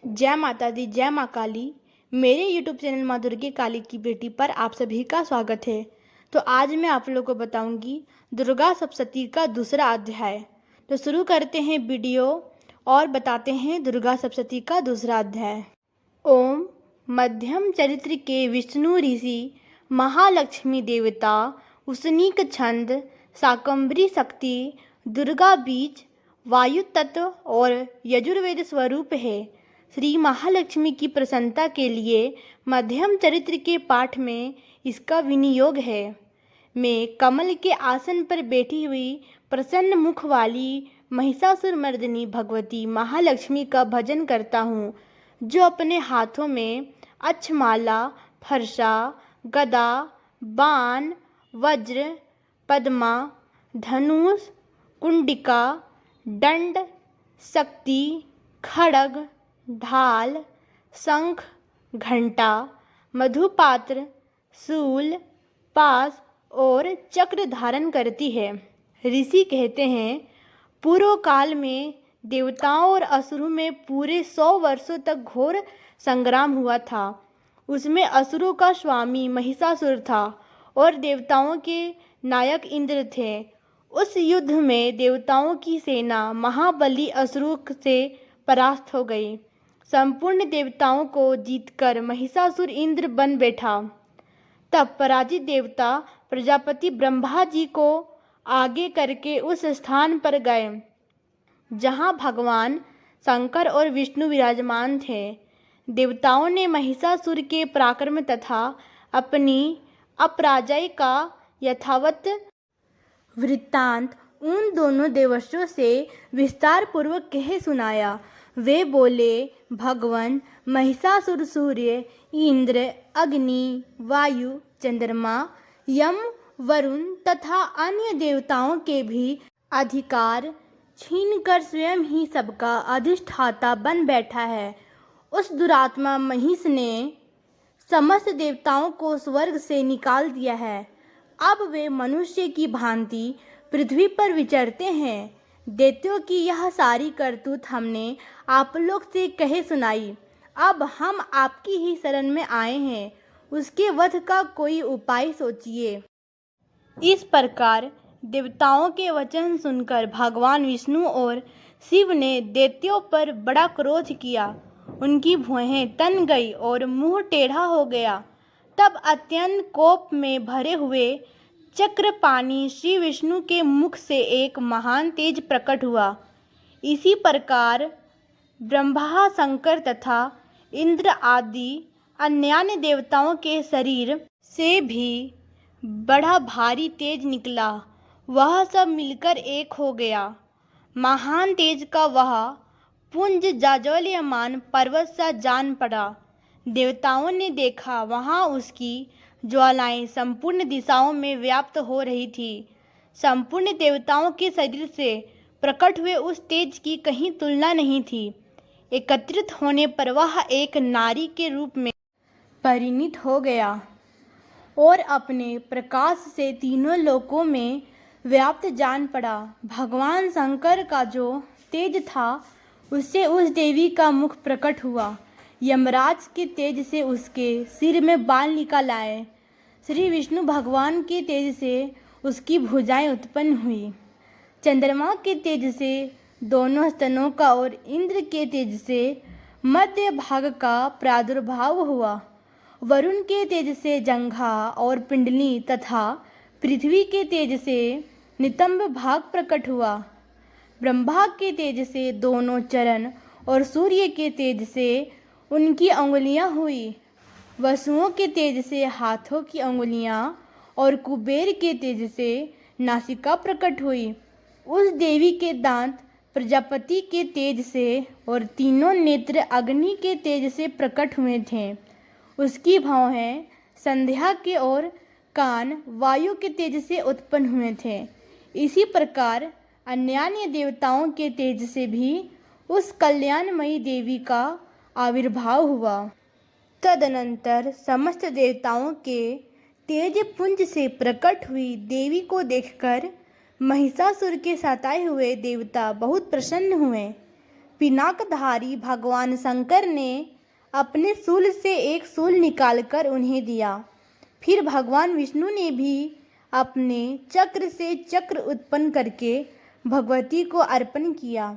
जय माता दी, जय माँ काली। मेरे यूट्यूब चैनल माँ दुर्गे काली की बेटी पर आप सभी का स्वागत है। तो आज मैं आप लोगों को बताऊंगी दुर्गा सप्तशती का दूसरा अध्याय। तो शुरू करते हैं वीडियो और बताते हैं दुर्गा सप्तशती का दूसरा अध्याय। ओम मध्यम चरित्र के विष्णु ऋषि महालक्ष्मी देवता उष्णिक छंद शाकंभरी शक्ति दुर्गा बीज वायु तत्व और यजुर्वेद स्वरूप है। श्री महालक्ष्मी की प्रसन्नता के लिए मध्यम चरित्र के पाठ में इसका विनियोग है। मैं कमल के आसन पर बैठी हुई प्रसन्न मुख वाली महिषासुरमर्दिनी भगवती महालक्ष्मी का भजन करता हूँ, जो अपने हाथों में अक्षमाला, फरसा, गदा, बाण, वज्र, पद्मा, धनुष, कुंडिका, दंड, शक्ति, खड्ग, ढाल, शंख, घंटा, मधुपात्र, शूल, पास और चक्र धारण करती है। ऋषि कहते हैं, पूर्व काल में देवताओं और असुरों में पूरे 100 वर्षों तक घोर संग्राम हुआ था। उसमें असुरों का स्वामी महिषासुर था और देवताओं के नायक इंद्र थे। उस युद्ध में देवताओं की सेना महाबली असुरों से परास्त हो गई। संपूर्ण देवताओं को जीतकर महिषासुर इंद्र बन बैठा। तब पराजित देवता प्रजापति ब्रह्मा जी को आगे करके उस स्थान पर गए जहां भगवान शंकर और विष्णु विराजमान थे। देवताओं ने महिषासुर के पराक्रम तथा अपनी अपराजय का यथावत वृत्तांत उन दोनों देवर्षियों से विस्तार पूर्वक कह सुनाया। वे बोले, भगवान महिषासुर सूर्य, इंद्र, अग्नि, वायु, चंद्रमा, यम, वरुण तथा अन्य देवताओं के भी अधिकार छीनकर स्वयं ही सबका अधिष्ठाता बन बैठा है। उस दुरात्मा महिष ने समस्त देवताओं को स्वर्ग से निकाल दिया है। अब वे मनुष्य की भांति पृथ्वी पर विचरते हैं। दैत्यों की यह सारी करतूत हमने आप लोग से कहे सुनाई। अब हम आपकी ही शरण में आए हैं, उसके वध का कोई उपाय सोचिए। इस प्रकार देवताओं के वचन सुनकर भगवान विष्णु और शिव ने दैत्यों पर बड़ा क्रोध किया। उनकी भुहें तन गई और मुंह टेढ़ा हो गया। तब अत्यंत कोप में भरे हुए चक्रपाणी श्री विष्णु के मुख से एक महान तेज प्रकट हुआ। इसी प्रकार ब्रह्मा, शंकर तथा इंद्र आदि अन्य देवताओं के शरीर से भी बड़ा भारी तेज निकला। वह सब मिलकर एक हो गया। महान तेज का वह पुंज जाज्वल्यमान पर्वत सा जान पड़ा। देवताओं ने देखा, वहाँ उसकी ज्वालाएं संपूर्ण दिशाओं में व्याप्त हो रही थी। संपूर्ण देवताओं के शरीर से प्रकट हुए उस तेज की कहीं तुलना नहीं थी। एकत्रित होने पर वह एक नारी के रूप में परिणित हो गया और अपने प्रकाश से तीनों लोकों में व्याप्त जान पड़ा। भगवान शंकर का जो तेज था, उससे उस देवी का मुख प्रकट हुआ। यमराज के तेज से उसके सिर में बाल निकल आए। श्री विष्णु भगवान के तेज से उसकी भुजाएं उत्पन्न हुई। चंद्रमा के तेज से दोनों स्तनों का और इंद्र के तेज से मध्य भाग का प्रादुर्भाव हुआ। वरुण के तेज से जंघा और पिंडली तथा पृथ्वी के तेज से नितंब भाग प्रकट हुआ। ब्रह्मा के तेज से दोनों चरण और सूर्य के तेज से उनकी अंगुलियां हुई। वसुओं के तेज से हाथों की अंगुलियां और कुबेर के तेज से नासिका प्रकट हुई। उस देवी के दांत प्रजापति के तेज से और तीनों नेत्र अग्नि के तेज से प्रकट हुए थे। उसकी भौहें संध्या के और कान वायु के तेज से उत्पन्न हुए थे। इसी प्रकार अन्य देवताओं के तेज से भी उस कल्याणमयी देवी का आविर्भाव हुआ। तदनंतर समस्त देवताओं के तेज पुंज से प्रकट हुई देवी को देखकर महिषासुर के सताए हुए देवता बहुत प्रसन्न हुए। पिनाकधारी भगवान शंकर ने अपने शूल से एक शूल निकालकर उन्हें दिया। फिर भगवान विष्णु ने भी अपने चक्र से चक्र उत्पन्न करके भगवती को अर्पण किया।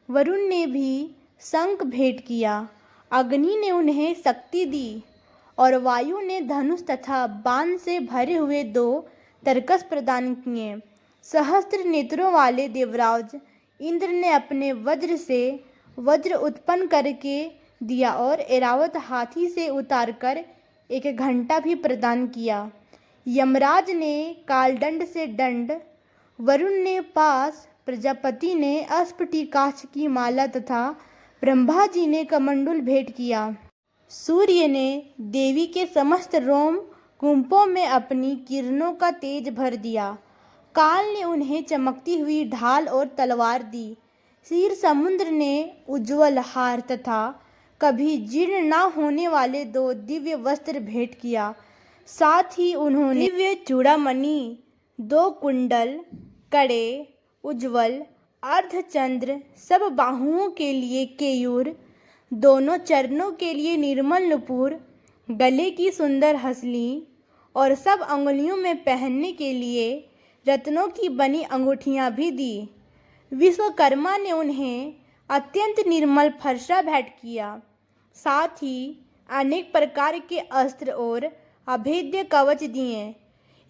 वरुण ने भी शंख भेंट किया। अग्नि ने उन्हें शक्ति दी और वायु ने धनुष तथा बाण से भरे हुए 2 तरकस प्रदान किए। सहस्त्र नेत्रों वाले देवराज इंद्र ने अपने वज्र से वज्र उत्पन्न करके दिया और ऐरावत हाथी से उतारकर एक घंटा भी प्रदान किया। यमराज ने कालदंड से दंड, वरुण ने पास, प्रजापति ने अस्फटिकाक्ष की माला तथा ब्रह्मा जी ने कमंडल भेंट किया। सूर्य ने देवी के समस्त रोम कुंभों में अपनी किरणों का तेज भर दिया। काल ने उन्हें चमकती हुई ढाल और तलवार दी। क्षीर समुद्र ने उज्ज्वल हार तथा कभी जीर्ण न होने वाले 2 दिव्य वस्त्र भेंट किया। साथ ही उन्होंने दिव्य चूड़ामणि, 2 कुंडल, कड़े, उज्ज्वल अर्धचंद्र, सब बाहुओं के लिए केयूर, दोनों चरणों के लिए निर्मल नुपुर, गले की सुंदर हंसली और सब अंगुलियों में पहनने के लिए रत्नों की बनी अंगूठियां भी दी। विश्वकर्मा ने उन्हें अत्यंत निर्मल फरसा भेंट किया। साथ ही अनेक प्रकार के अस्त्र और अभेद्य कवच दिए।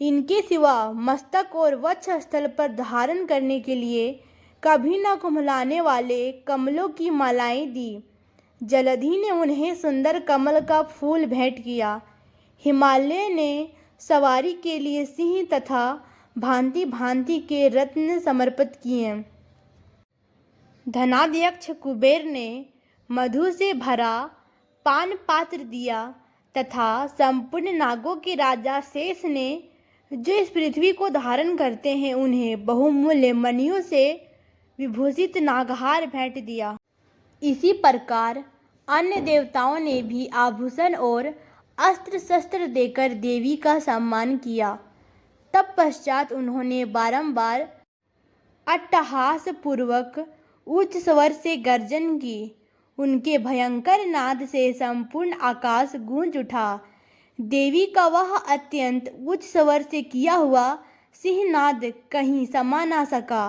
इनके सिवा मस्तक और वक्ष स्थल पर धारण करने के लिए कभी न कुम्हलाने वाले कमलों की मालाएं दी। जलधि ने उन्हें सुंदर कमल का फूल भेंट किया। हिमालय ने सवारी के लिए सिंह तथा भांति भांति के रत्न समर्पित किए। धनाध्यक्ष कुबेर ने मधु से भरा पान पात्र दिया तथा संपूर्ण नागों के राजा शेष ने, जो इस पृथ्वी को धारण करते हैं, उन्हें बहुमूल्य मणियों से विभूषित नागहार भेंट दिया। इसी प्रकार अन्य देवताओं ने भी आभूषण और अस्त्र शस्त्र देकर देवी का सम्मान किया। तब पश्चात उन्होंने बारंबार अट्टहास पूर्वक उच्च स्वर से गर्जन की। उनके भयंकर नाद से संपूर्ण आकाश गूंज उठा। देवी का वह अत्यंत उच्च स्वर से किया हुआ सिंहनाद कहीं समा ना सका।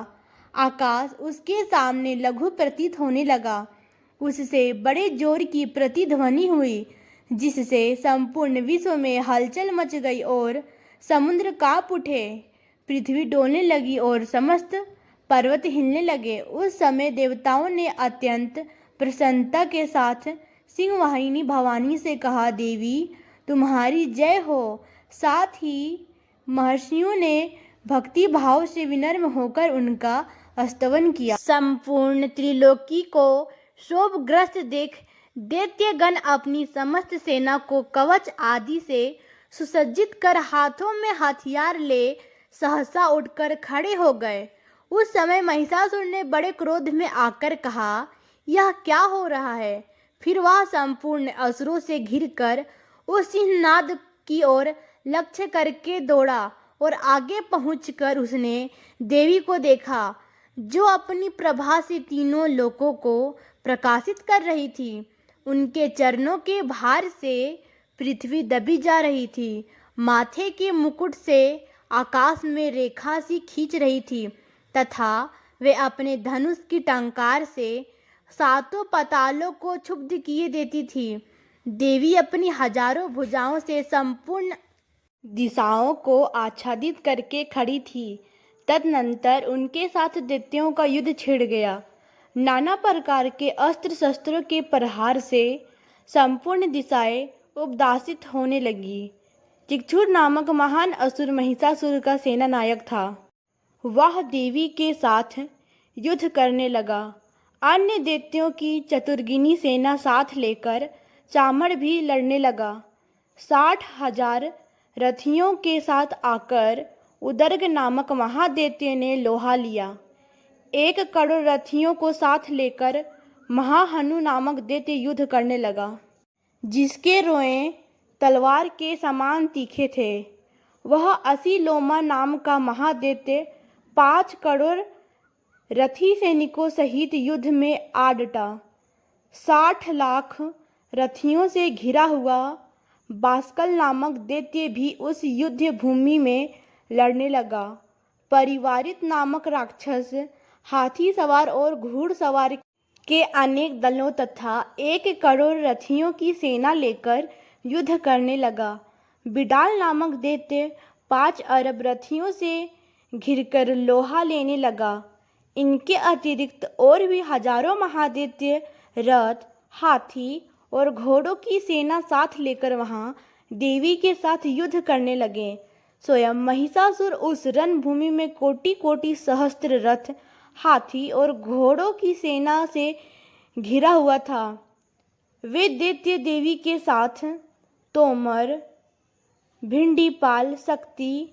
आकाश उसके सामने लघु प्रतीत होने लगा। उससे बड़े जोर की प्रतिध्वनि हुई, जिससे संपूर्ण विश्व में हलचल मच गई और समुद्र कांप उठे। पृथ्वी डोलने लगी और समस्त पर्वत हिलने लगे। उस समय देवताओं ने अत्यंत प्रसन्नता के साथ सिंहवाहिनी भवानी से कहा, देवी तुम्हारी जय हो। साथ ही महर्षियों ने भक्ति भाव से विनम्र होकर उनका स्तवन किया। संपूर्ण त्रिलोकी को शोभग्रस्त देख दैत्यगण अपनी समस्त सेना को कवच आदि से सुसज्जित कर हाथों में हथियार ले सहसा उठकर खड़े हो गए। उस समय महिषासुर ने बड़े क्रोध में आकर कहा, यह क्या हो रहा है? फिर वह संपूर्ण असुरों से घिरकर उस सिंहनाद की ओर लक्ष्य करके दौड़ा और आगे पहुंचकर उसने देवी को देखा, जो अपनी प्रभा से तीनों लोकों को प्रकाशित कर रही थी। उनके चरणों के भार से पृथ्वी दबी जा रही थी। माथे के मुकुट से आकाश में रेखा सी खींच रही थी तथा वे अपने धनुष की टंकार से 7 पातालों को क्षुब्ध किए देती थी। देवी अपनी हजारों भुजाओं से संपूर्ण दिशाओं को आच्छादित करके खड़ी थी। तदनंतर उनके साथ दैत्यों का युद्ध छिड़ गया। नाना प्रकार के अस्त्र शस्त्रों के प्रहार से संपूर्ण दिशाएं उपदासित होने लगी। चिक्षुर नामक महान असुर महिषासुर का सेना नायक था। वह देवी के साथ युद्ध करने लगा। अन्य दैत्यों की चतुर्गिनी सेना साथ लेकर चामड़ भी लड़ने लगा। 60,000 रथियों के साथ आकर उदर्ग नामक महादैत्य ने लोहा लिया। 1 करोड़ रथियों को साथ लेकर महाहनु नामक दैत्य युद्ध करने लगा, जिसके रोएं तलवार के समान तीखे थे। वह असीलोमा नाम का महादैत्य 5 करोड़ रथी सैनिकों सहित युद्ध में आ डटा। 60 लाख रथियों से घिरा हुआ बाष्कल नामक दैत्य भी उस युद्ध भूमि में लड़ने लगा। परिवारित नामक राक्षस हाथी सवार और घुड़सवार के अनेक दलों तथा 1 करोड़ रथियों की सेना लेकर युद्ध करने लगा। बिडाल नामक दैत्य 5 अरब रथियों से घिरकर लोहा लेने लगा। इनके अतिरिक्त और भी हजारों महादैत्य रथ, हाथी और घोड़ों की सेना साथ लेकर वहां देवी के साथ युद्ध करने लगे। स्वयं महिषासुर उस रणभूमि में कोटि कोटि सहस्त्र रथ, हाथी और घोड़ों की सेना से घिरा हुआ था। वे दैत्य देवी के साथ तोमर, भिंडीपाल, शक्ति,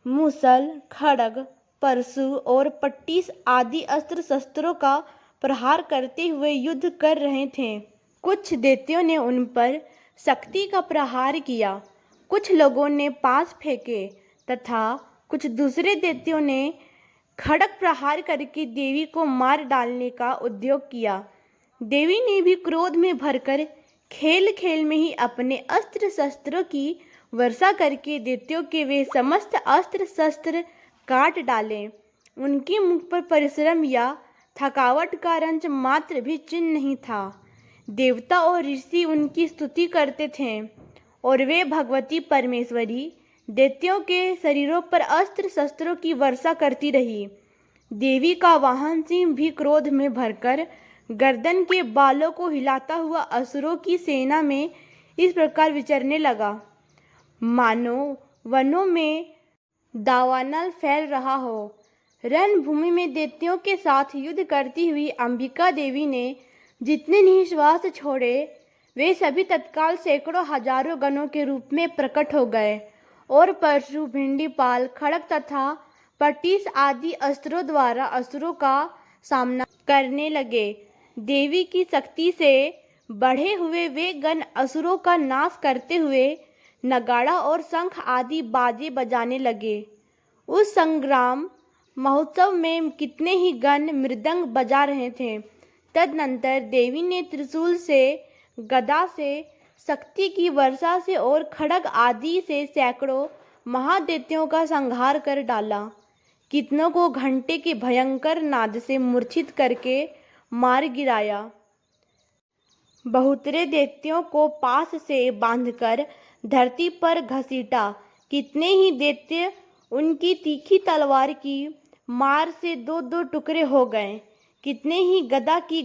मूसल, खड्ग, परशु और पट्टिस आदि अस्त्र शस्त्रों का प्रहार करते हुए युद्ध कर रहे थे। कुछ दैत्यों ने उन पर शक्ति का प्रहार किया, कुछ लोगों ने पास फेंके तथा कुछ दूसरे दैत्यों ने खड्ग प्रहार करके देवी को मार डालने का उद्योग किया। देवी ने भी क्रोध में भरकर खेल खेल में ही अपने अस्त्र शस्त्रों की वर्षा करके दैत्यों के वे समस्त अस्त्र शस्त्र काट डाले। उनके मुख पर परिश्रम या थकावट का रंच मात्र भी चिन्ह नहीं था। देवता और ऋषि उनकी स्तुति करते थे और वे भगवती परमेश्वरी दैत्यों के शरीरों पर अस्त्र शस्त्रों की वर्षा करती रही। देवी का वाहन सिंह भी क्रोध में भरकर गर्दन के बालों को हिलाता हुआ असुरों की सेना में इस प्रकार विचरने लगा, मानो वनों में दावानल फैल रहा हो। रणभूमि में दैत्यों के साथ युद्ध करती हुई अंबिका देवी ने जितने निश्वास छोड़े वे सभी तत्काल सैकड़ों हजारों गणों के रूप में प्रकट हो गए और परशु, भिंडीपाल, खड्ग तथा पट्टिस आदि अस्त्रों द्वारा असुरों का सामना करने लगे। देवी की शक्ति से बढ़े हुए वे गण असुरों का नाश करते हुए नगाड़ा और शंख आदि बाजे बजाने लगे। उस संग्राम महोत्सव में कितने ही गण मृदंग बजा रहे थे। तदनंतर देवी ने त्रिशूल से, गदा से, शक्ति की वर्षा से और खड्ग आदि से सैकड़ों महादैत्यों का संहार कर डाला। कितनों को घंटे के भयंकर नाद से मूर्छित करके मार गिराया। बहुतरे दैत्यों को पास से बांधकर धरती पर घसीटा। कितने ही दैत्य उनकी तीखी तलवार की मार से 2-2 टुकड़े हो गए। कितने ही गदा की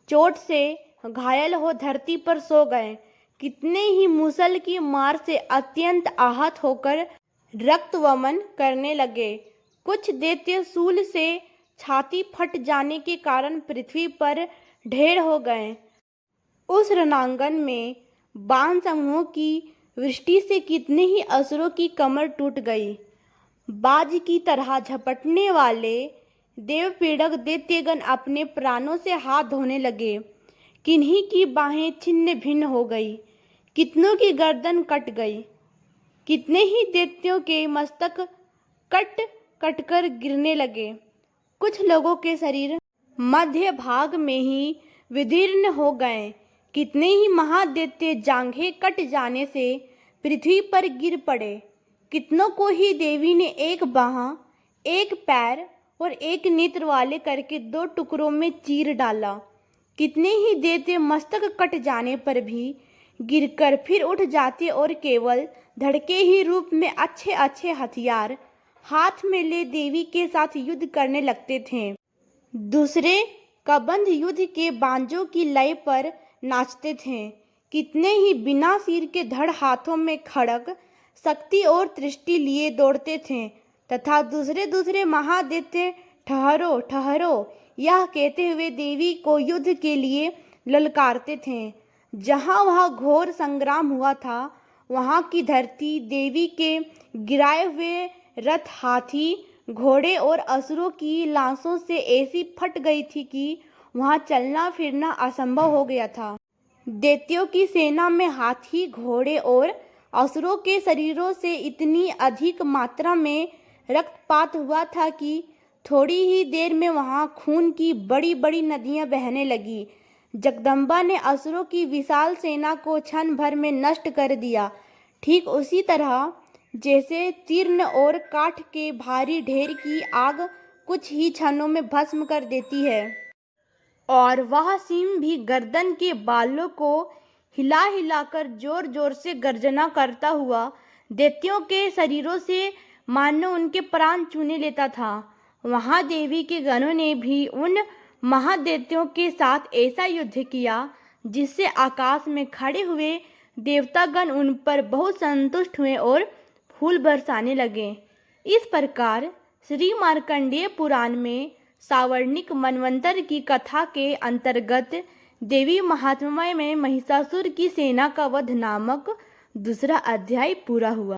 चोट से घायल हो धरती पर सो गए। कितने ही मूसल की मार से अत्यंत आहत होकर रक्तवमन करने लगे। कुछ दैत्य शूल से छाती फट जाने के कारण पृथ्वी पर ढेर हो गए। उस रणांगन में बाण समूहों की वृष्टि से कितने ही असुरों की कमर टूट गई। बाज की तरह झपटने वाले देवपीड़क दैत्यगण अपने प्राणों से हाथ धोने लगे। किन्हीं की बाहें छिन्न भिन्न हो गई, कितनों की गर्दन कट गई। कितने ही दैत्यों के मस्तक कट कटकर गिरने लगे। कुछ लोगों के शरीर मध्य भाग में ही विदीर्ण हो गए। कितने ही महादैत्य जांघें कट जाने से पृथ्वी पर गिर पड़े। कितनों को ही देवी ने 1 बाह, 1 पैर और 1 नेत्र वाले करके 2 टुकड़ों में चीर डाला। कितने ही दैत्य मस्तक कट जाने पर भी गिरकर फिर उठ जाते और केवल धड़के ही रूप में अच्छे अच्छे हथियार हाथ में ले देवी के साथ युद्ध करने लगते थे। दूसरे कबंध युद्ध के बांजों की लय पर नाचते थे। कितने ही बिना सिर के धड़ हाथों में खड्ग, शक्ति और दृष्टि लिए दौड़ते थे तथा दूसरे महादैत्य ठहरो ठहरो यह कहते हुए देवी को युद्ध के लिए ललकारते थे। जहाँ वहाँ घोर संग्राम हुआ था वहाँ की धरती देवी के गिराए हुए रथ, हाथी, घोड़े और असुरों की लाशों से ऐसी फट गई थी कि वहाँ चलना फिरना असंभव हो गया था। दैत्यों की सेना में हाथी, घोड़े और असुरों के शरीरों से इतनी अधिक मात्रा में रक्तपात हुआ था कि थोड़ी ही देर में वहां खून की बड़ी बड़ी नदियां बहने लगी। जगदम्बा ने असुरों की विशाल सेना को क्षण भर में नष्ट कर दिया, ठीक उसी तरह जैसे तीक्ष्ण और काठ के भारी ढेर की आग कुछ ही क्षणों में भस्म कर देती है। और वह सिंह भी गर्दन के बालों को हिला हिलाकर जोर जोर से गर्जना करता हुआ दैत्यों के शरीरों से मानो उनके प्राण चूने लेता था। वहां देवी के गणों ने भी उन महादैत्यों के साथ ऐसा युद्ध किया जिससे आकाश में खड़े हुए देवतागण उन पर बहुत संतुष्ट हुए और फूल बरसाने लगे। इस प्रकार श्री मार्कंडेय पुराण में सावर्णिक मनवंतर की कथा के अंतर्गत देवी महात्म्य में महिषासुर की सेना का वध नामक दूसरा अध्याय पूरा हुआ।